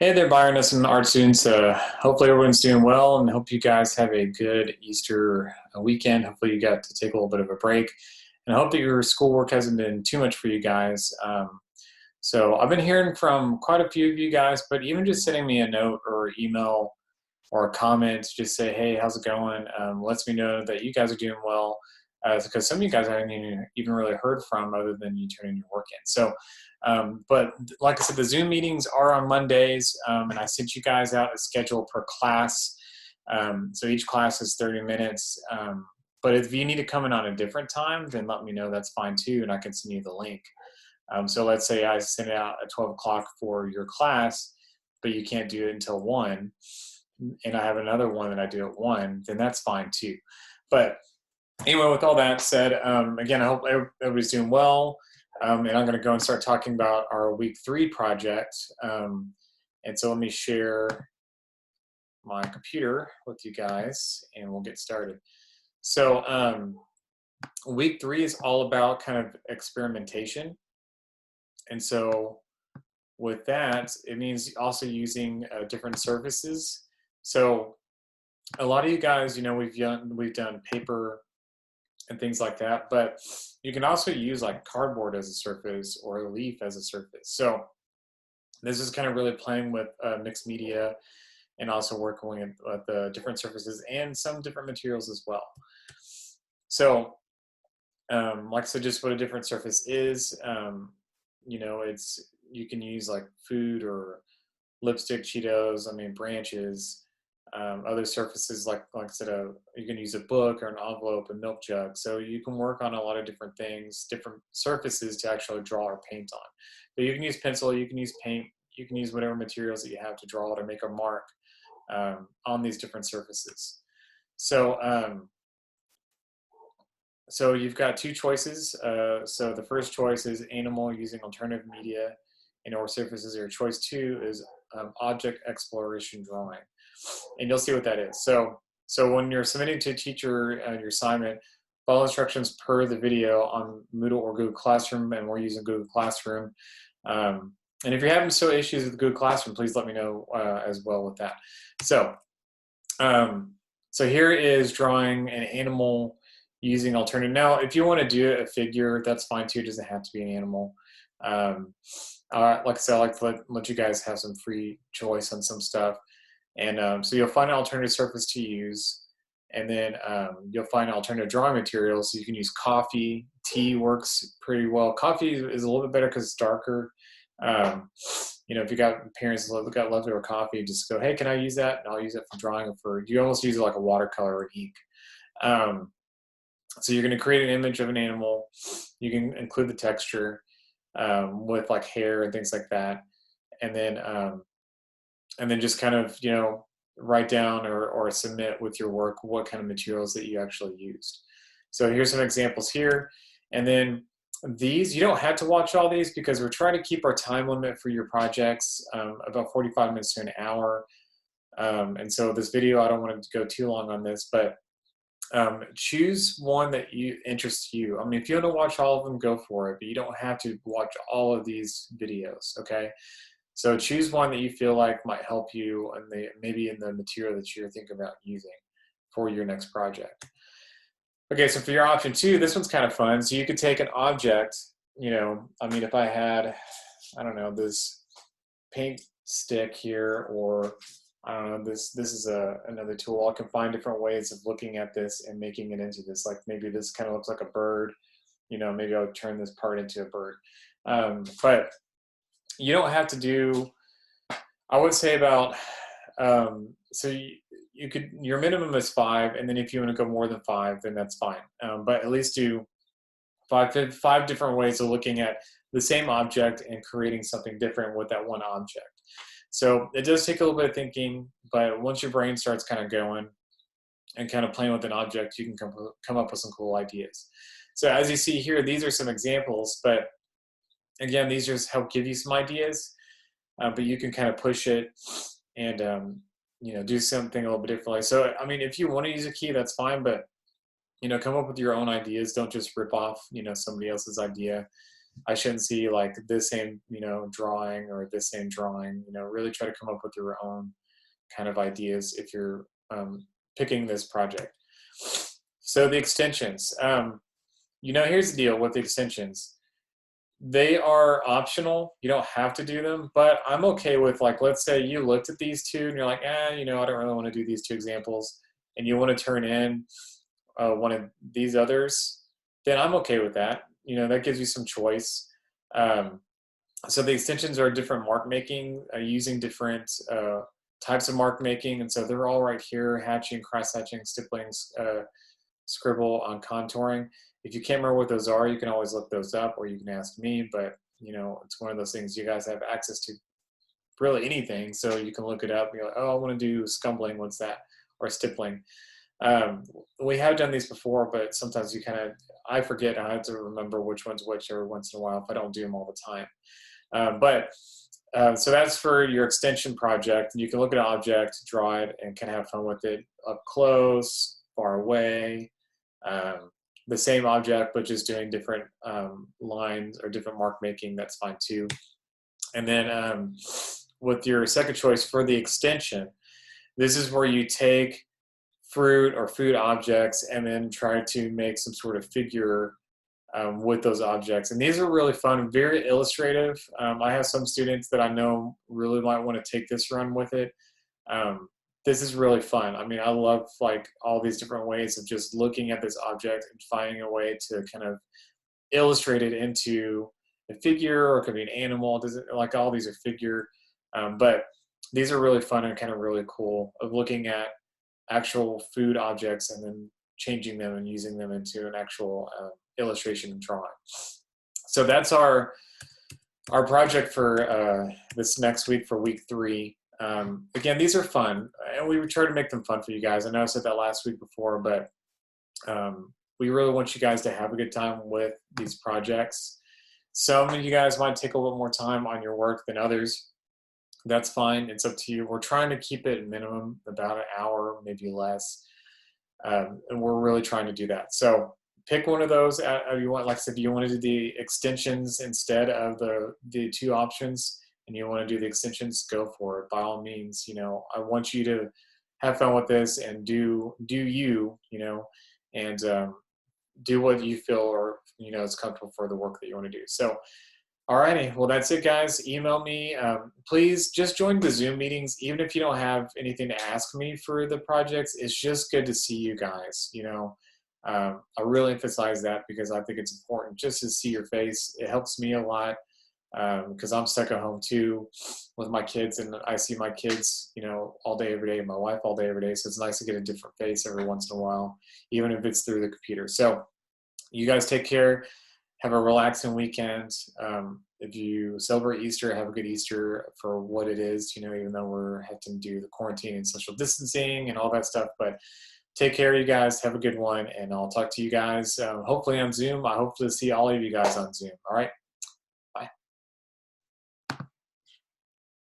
Hey there, Byroness and art students. Hopefully everyone's doing well and hope you guys have a good Easter weekend. Hopefully you got to take a little bit of a break and I hope that your schoolwork hasn't been too much for you guys. So I've been hearing from quite a few of you guys, but even just sending me a note or email or a comment, just say, hey, how's it going? Lets me know that you guys are doing well because some of you guys I haven't even really heard from other than you turning your work in. So but like I said, the Zoom meetings are on Mondays, and I sent you guys out a schedule per class. So each class is 30 minutes. But if you need to come in on a different time, then let me know. That's fine too, and I can send you the link. So let's say I send it out at 12 o'clock for your class, but you can't do it until 1, and I have another one that I do at 1, then that's fine too. But anyway, with all that said, again, I hope everybody's doing well. And I'm going to go and start talking about our week 3 project. And so let me share my computer with you guys and we'll get started. So week 3 is all about kind of experimentation. And so with that, it means also using different surfaces. So a lot of you guys, we've done paper and things like that, but you can also use like cardboard as a surface or a leaf as a surface. So this is kind of really playing with mixed media and also working with the different surfaces and some different materials as well. So like I said, just what a different surface is, you can use like food or lipstick, Cheetos, branches, other surfaces like I said, you can use a book or an envelope, a milk jug. So you can work on a lot of different things, different surfaces to actually draw or paint on. But you can use pencil, you can use paint, you can use whatever materials that you have to draw to make a mark on these different surfaces. So so you've got 2 choices. So the first choice is animal using alternative media and or surfaces, or choice 2 is object exploration drawing. And you'll see what that is. So when you're submitting to a teacher your assignment, follow instructions per the video on Moodle or Google Classroom, and we're using Google Classroom. And if you're having issues with Google Classroom, please let me know as well with that. So here is drawing an animal using alternative. Now, if you want to do a figure, that's fine too. It doesn't have to be an animal. Like I said, I like to let you guys have some free choice on some stuff. And so you'll find an alternative surface to use, and then you'll find alternative drawing materials. So you can use coffee. Tea works pretty well. Coffee is a little bit better because it's darker. If you got parents that got leftover coffee, just go, hey, can I use that? And I'll use it for drawing, or for, you almost use it like a watercolor or ink. So you're going to create an image of an animal. You can include the texture with like hair and things like that. And then just kind of, write down or submit with your work what kind of materials that you actually used. So here's some examples here. And then these, you don't have to watch all these because we're trying to keep our time limit for your projects about 45 minutes to an hour. And so this video, I don't want to go too long on this, but choose one that interests you. If you want to watch all of them, go for it, but you don't have to watch all of these videos, okay? So choose one that you feel like might help you, and maybe in the material that you're thinking about using for your next project. Okay, so for your option 2, this one's kind of fun. So you could take an object, if I had, I don't know, this paint stick here, or I don't know, this is another tool. I can find different ways of looking at this and making it into this. Like maybe this kind of looks like a bird. Maybe I would turn this part into a bird. But you don't have to do, I would say about, so you could, your minimum is 5, and then if you want to go more than 5, then that's fine. But at least do five different ways of looking at the same object and creating something different with that one object. So it does take a little bit of thinking, but once your brain starts kind of going and kind of playing with an object, you can come up with some cool ideas. So as you see here, these are some examples, but again, these just help give you some ideas, but you can kind of push it and do something a little bit differently. So if you want to use a key, that's fine, but come up with your own ideas. Don't just rip off somebody else's idea. I shouldn't see like this same, drawing or this same drawing. Really try to come up with your own kind of ideas if you're picking this project. So the extensions, here's the deal with the extensions. They are optional. You don't have to do them, but I'm okay with, like, let's say you looked at these two and you're like, I don't really want to do these two examples, and you want to turn in one of these others, then I'm okay with that. That gives you some choice. So the extensions are different mark making, using different types of mark making, and so they're all right here: hatching, cross hatching, stippling, scribble, on contouring. If you can't remember what those are, you can always look those up, or you can ask me, but it's one of those things you guys have access to really anything, so you can look it up and be like, oh, I want to do scumbling, what's that? Or stippling. We have done these before, but sometimes I forget. I have to remember which one's which every once in a while if I don't do them all the time. So that's for your extension project. You can look at an object, draw it, and kind of have fun with it up close, far away. The same object, but just doing different lines or different mark making, that's fine too. And then with your second choice for the extension, this is where you take fruit or food objects and then try to make some sort of figure with those objects. And these are really fun, very illustrative. I have some students that I know really might want to take this run with it. This is really fun. I mean, I love like all these different ways of just looking at this object and finding a way to kind of illustrate it into a figure, or it could be an animal. Like all these are figure, but these are really fun and kind of really cool of looking at actual food objects and then changing them and using them into an actual illustration and drawing. So that's our project for this next week, for week 3. Again, these are fun, and we try to make them fun for you guys. I know I said that last week before, but we really want you guys to have a good time with these projects. Some of you guys might take a little more time on your work than others. That's fine. It's up to you. We're trying to keep it minimum about an hour, maybe less, and we're really trying to do that. So pick one of those. You want, like I said, you want to do the extensions instead of the 2 options, and you want to do the extensions, go for it. By all means, I want you to have fun with this and do you, and do what you feel or, is comfortable for the work that you want to do. So, alrighty, well, that's it, guys. Email me. Please just join the Zoom meetings, even if you don't have anything to ask me for the projects. It's just good to see you guys, I really emphasize that because I think it's important just to see your face. It helps me a lot. Because I'm stuck at home too with my kids, and I see my kids, all day, every day, and my wife all day, every day. So it's nice to get a different face every once in a while, even if it's through the computer. So you guys take care. Have a relaxing weekend. If you celebrate Easter, have a good Easter for what it is, even though we're having to do the quarantine and social distancing and all that stuff. But take care, you guys. Have a good one, and I'll talk to you guys hopefully on Zoom. I hope to see all of you guys on Zoom. All right.